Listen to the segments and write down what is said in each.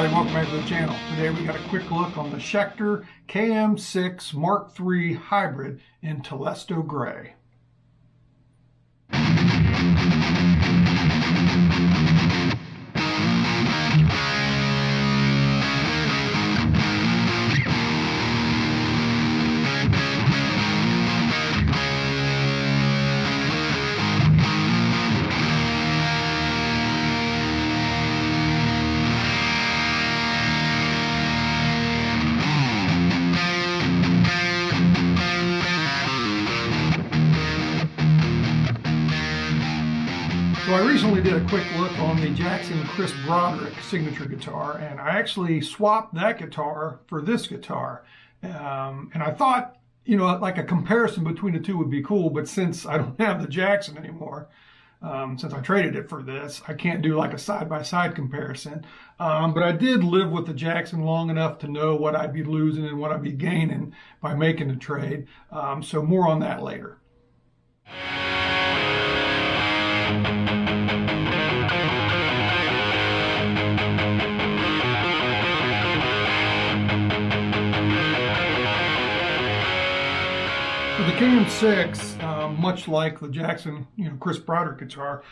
everybody, welcome back to the channel. Today we got a quick look on the Schecter KM-6 Mark III Hybrid in Telesto Gray. So I recently did a quick look on the Jackson Chris Broderick signature guitar, and I actually swapped that guitar for this guitar. And I thought, you know, like a comparison between the two would be cool, but since I don't have the Jackson anymore, since I traded it for this, I can't do like a side-by-side comparison. But I did live with the Jackson long enough to know what I'd be losing and what I'd be gaining by making the trade. So more on that later. So the KM-6, much like the Jackson, Chris Broderick guitar,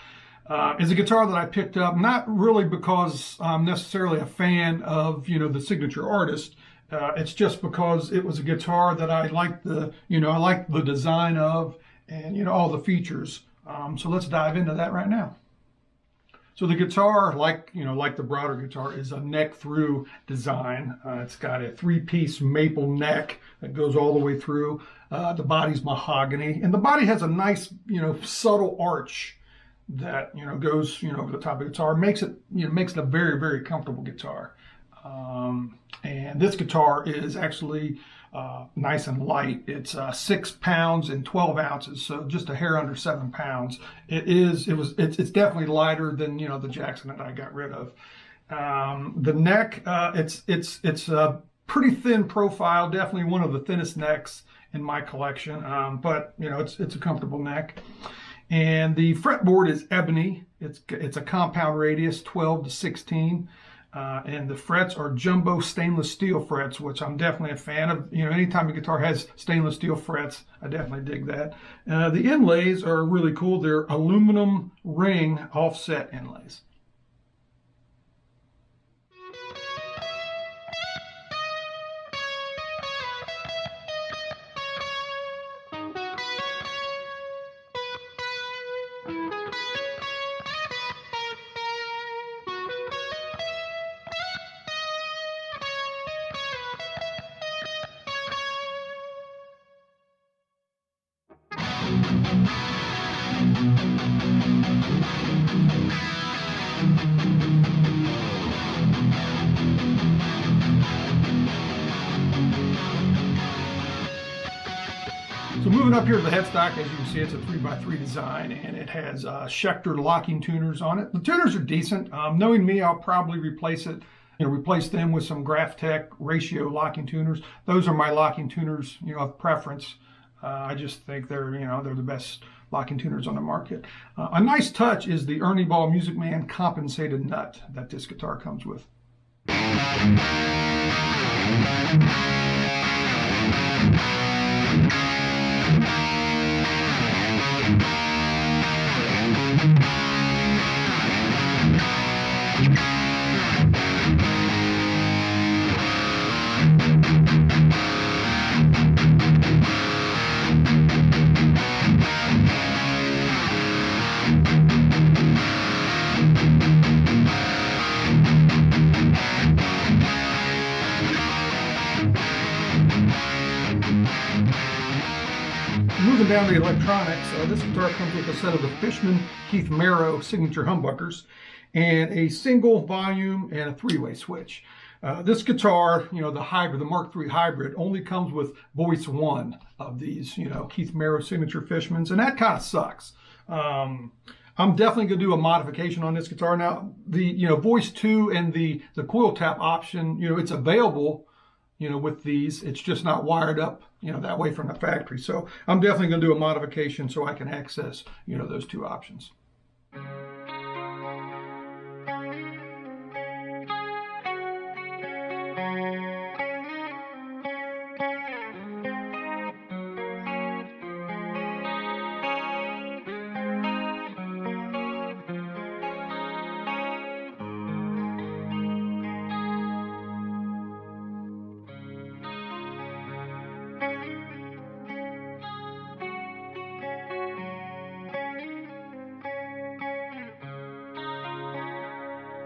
is a guitar that I picked up not really because I'm necessarily a fan of, the signature artist. It's just because it was a guitar that I liked the design of, and all the features. So let's dive into that right now. So the guitar, like the Broderick guitar, is a neck through design. It's got a three-piece maple neck that goes all the way through. The body's mahogany, and the body has a nice, subtle arch that goes over the top of the guitar. Makes it a very, very comfortable guitar. And this guitar is actually nice and light. It's 6 pounds and 12 ounces, so just a hair under 7 pounds. It's definitely lighter than the Jackson that I got rid of. The neck, it's a pretty thin profile, definitely one of the thinnest necks in my collection, but it's a comfortable neck. And the fretboard is ebony. It's a compound radius 12 to 16. And the frets are jumbo stainless steel frets, which I'm definitely a fan of. Anytime a guitar has stainless steel frets, I definitely dig that. The inlays are really cool. They're aluminum ring offset inlays. So moving up here to the headstock, as you can see, it's a 3x3 design, and it has Schecter locking tuners on it. The tuners are decent. Knowing me, I'll probably replace them with some Graphtec ratio locking tuners. Those are my locking tuners, of preference. I just think they're the best locking tuners on the market. A nice touch is the Ernie Ball Music Man compensated nut that this guitar comes with. Moving down to the electronics, this guitar comes with a set of the Fishman Keith Merrow signature humbuckers and a single volume and a 3-way switch. This guitar, the hybrid, the Mark III hybrid, only comes with voice 1 of these, Keith Merrow signature Fishmans, and that kind of sucks. I'm definitely going to do a modification on this guitar. Now, the voice 2 and the coil tap option, it's available, with these. It's just not wired up, that way from the factory. So I'm definitely going to do a modification so I can access, those two options.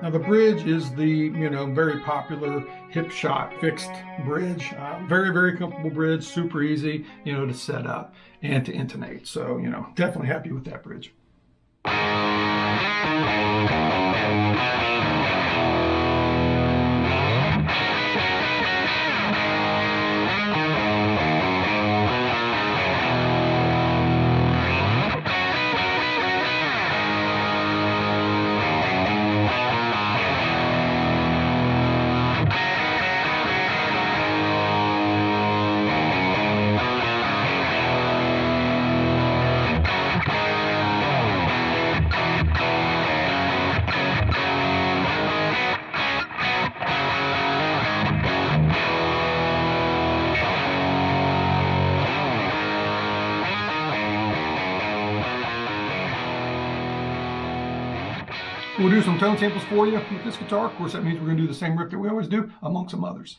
Now the bridge is the, very popular hip shot fixed bridge. Very, very comfortable bridge, super easy, to set up and to intonate. So, definitely happy with that bridge. We'll do some tone samples for you with this guitar. Of course, that means we're going to do the same riff that we always do, among some others.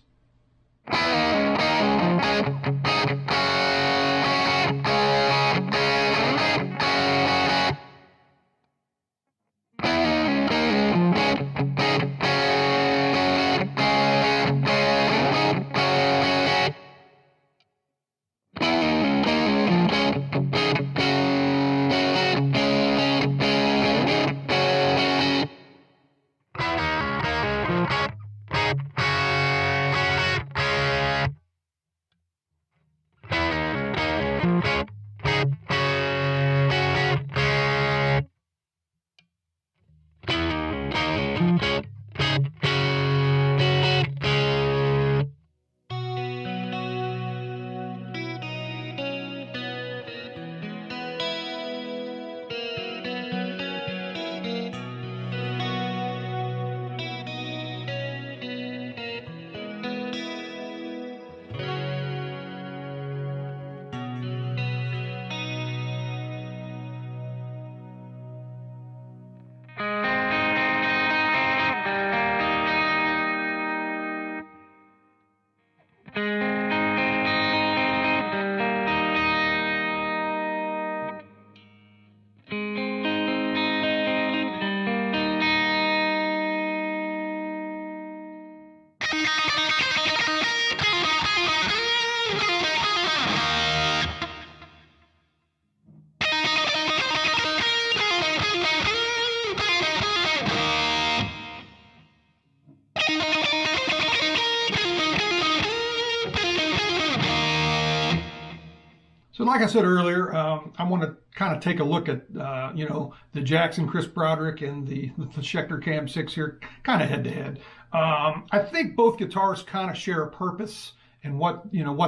So like I said earlier, I want to kind of take a look at, the Jackson Chris Broderick and the Schecter KM-6 here, kind of head to head. I think both guitars kind of share a purpose and what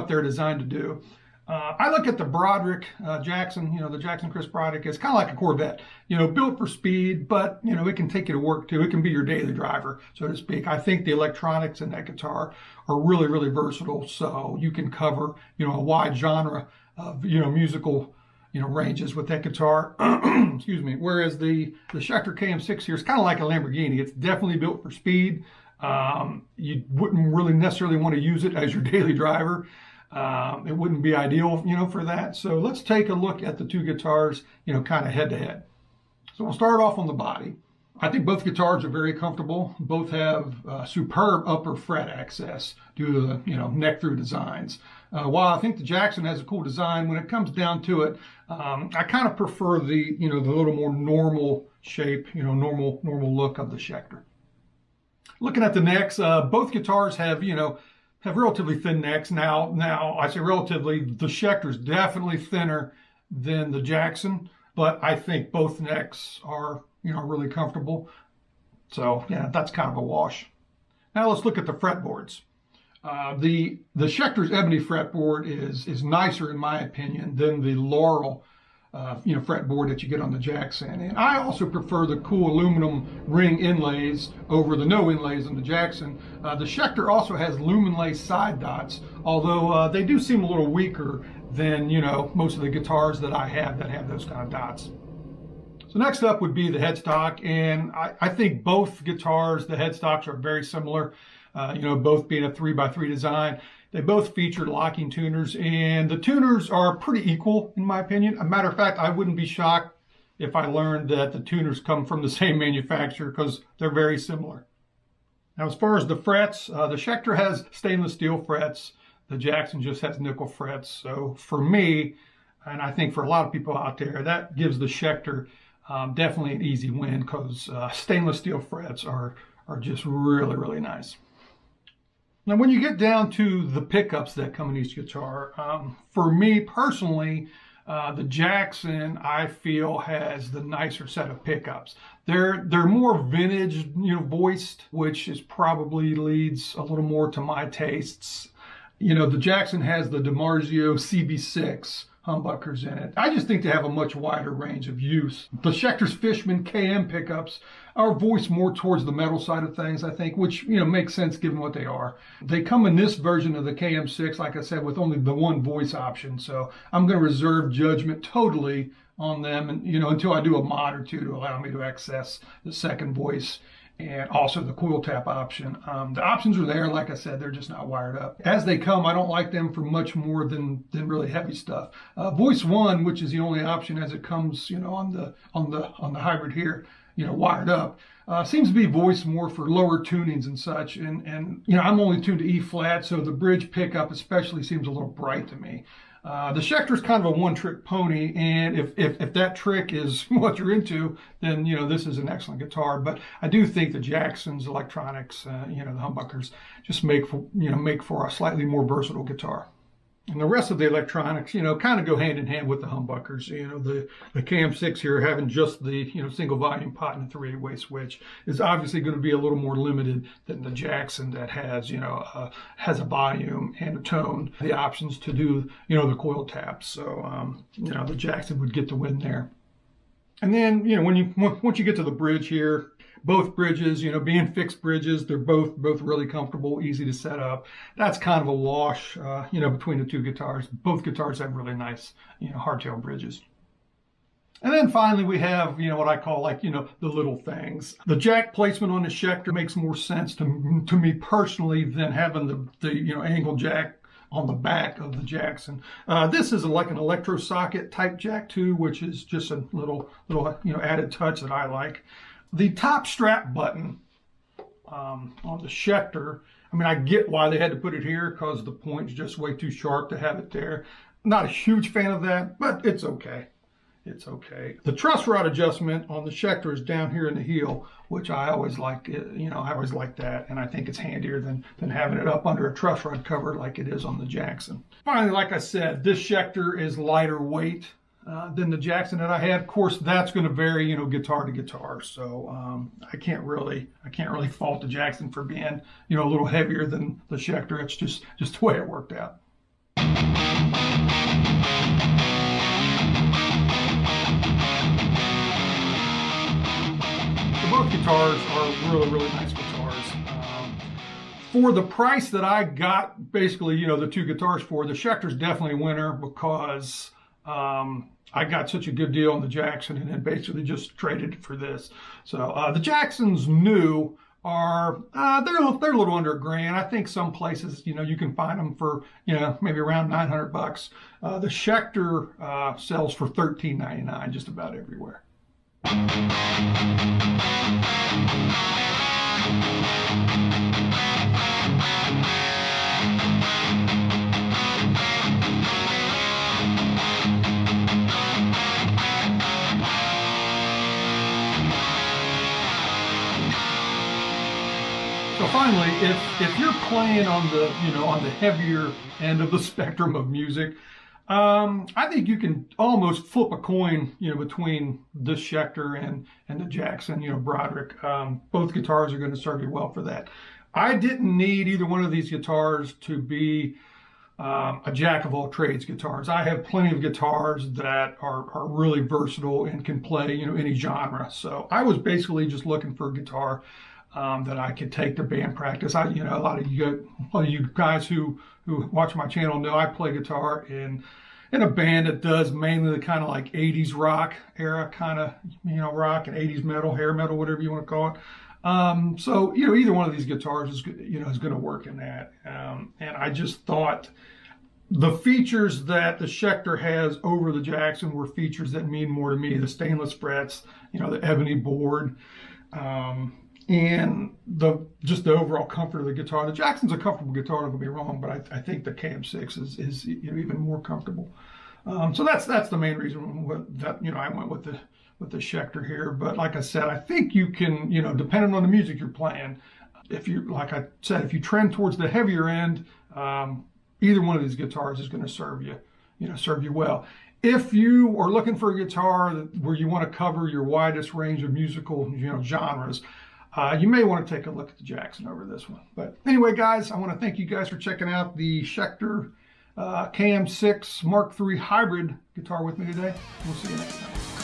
they're designed to do. I look at the Broderick Jackson, the Jackson Chris Broderick, it's kind of like a Corvette, built for speed, but, it can take you to work too. It can be your daily driver, so to speak. I think the electronics in that guitar are really, really versatile. So you can cover, a wide genre of, musical, ranges with that guitar. Excuse me. Whereas the Schecter KM-6 here is kind of like a Lamborghini. It's definitely built for speed. You wouldn't really necessarily want to use it as your daily driver. It wouldn't be ideal, for that. So let's take a look at the two guitars, kind of head to head. So we'll start off on the body. I think both guitars are very comfortable. Both have superb upper fret access due to the, neck through designs. While I think the Jackson has a cool design, when it comes down to it, I kind of prefer the, the little more normal shape, normal look of the Schecter. Looking at the necks, both guitars have, have relatively thin necks. Now I say relatively, the Schecter is definitely thinner than the Jackson, but I think both necks are, really comfortable. So yeah, that's kind of a wash. Now let's look at the fretboards. The Schecter's ebony fretboard is nicer in my opinion than the Laurel fretboard that you get on the Jackson. And I also prefer the cool aluminum ring inlays over the no inlays on the Jackson. The Schecter also has luminlay side dots, although they do seem a little weaker than most of the guitars that I have that have those kind of dots. So next up would be the headstock, and I think both guitars, the headstocks are very similar. Both being a 3x3 design. They both feature locking tuners, and the tuners are pretty equal in my opinion. A matter of fact, I wouldn't be shocked if I learned that the tuners come from the same manufacturer because they're very similar. Now, as far as the frets, the Schecter has stainless steel frets. The Jackson just has nickel frets. So for me, and I think for a lot of people out there, that gives the Schecter definitely an easy win because stainless steel frets are just really, really nice. Now, when you get down to the pickups that come in each guitar, for me personally, the Jackson, I feel, has the nicer set of pickups. They're more vintage, voiced, which is probably leads a little more to my tastes. The Jackson has the DiMarzio CB6 humbuckers in it. I just think they have a much wider range of use. The Schecter's Fishman KM pickups are voiced more towards the metal side of things, I think, which, makes sense given what they are. They come in this version of the KM6, like I said, with only the one voice option. So I'm going to reserve judgment totally on them, and, until I do a mod or two to allow me to access the second voice and also the coil tap option. The options are there. Like I said, they're just not wired up. As they come, I don't like them for much more than really heavy stuff. Voice 1, which is the only option as it comes, on the hybrid here, wired up, seems to be voiced more for lower tunings and such. And I'm only tuned to E flat, so the bridge pickup especially seems a little bright to me. The Schecter is kind of a one-trick pony, and if that trick is what you're into, then this is an excellent guitar. But I do think the Jackson's electronics, the humbuckers, just make for a slightly more versatile guitar. And the rest of the electronics, kind of go hand in hand with the humbuckers. The KM6 here having just the, single volume pot and 3/8-way switch is obviously going to be a little more limited than the Jackson that has, has a volume and a tone, the options to do, the coil taps. So, the Jackson would get the win there. And then, once you get to the bridge here, both bridges, being fixed bridges, they're both really comfortable, easy to set up. That's kind of a wash, between the two guitars. Both guitars have really nice, hardtail bridges. And then finally we have, what I call the little things. The jack placement on the Schecter makes more sense to me personally than having the angle jack on the back of the Jackson. This is like an electro socket type jack too, which is just a little added touch that I like. The top strap button on the Schecter, I get why they had to put it here because the point's just way too sharp to have it there. Not a huge fan of that, but it's okay. It's okay. The truss rod adjustment on the Schecter is down here in the heel, which I always like. I always like that, and I think it's handier than having it up under a truss rod cover like it is on the Jackson. Finally, like I said, this Schecter is lighter weight than the Jackson that I had. Of course, that's going to vary, guitar to guitar. So I can't really fault the Jackson for being, a little heavier than the Schecter. It's just the way it worked out. So both guitars are really nice guitars. For the price that I got, basically, the two guitars for, the Schecter's definitely a winner because I got such a good deal on the Jackson and then basically just traded it for this. So the Jacksons new are, they're a little under $1,000. I think some places, you can find them for, maybe around $900. The Schecter sells for $13.99 just about everywhere. So finally, if you're playing on the on the heavier end of the spectrum of music, I think you can almost flip a coin between this Schecter and the Jackson Broderick. Both guitars are going to serve you well for that. I didn't need either one of these guitars to be a jack of all trades guitars. I have plenty of guitars that are really versatile and can play, you know, any genre. So I was basically just looking for a guitar that I could take to band practice. You know, a lot of you guys who watch my channel know I play guitar in a band that does mainly the kind of like 80s rock era kind of, you know, rock and 80s metal, hair metal, whatever you want to call it. So, you know, either one of these guitars is, you know, is going to work in that. And I just thought the features that the Schecter has over the Jackson were features that mean more to me. The stainless frets, you know, the ebony board, and just the overall comfort of the guitar. The Jackson's a comfortable guitar, don't get me wrong, but I think the KM-6 is you know, even more comfortable. So that's the main reason that, you know, I went with the Schecter here. But like I said, I think you can, you know, depending on the music you're playing, if you, like I said, if you trend towards the heavier end, either one of these guitars is going to serve you well. If you are looking for a guitar where you want to cover your widest range of musical, you know, genres, you may want to take a look at the Jackson over this one. But anyway, guys, I want to thank you guys for checking out the Schecter KM-6 Mark III hybrid guitar with me today. We'll see you next time.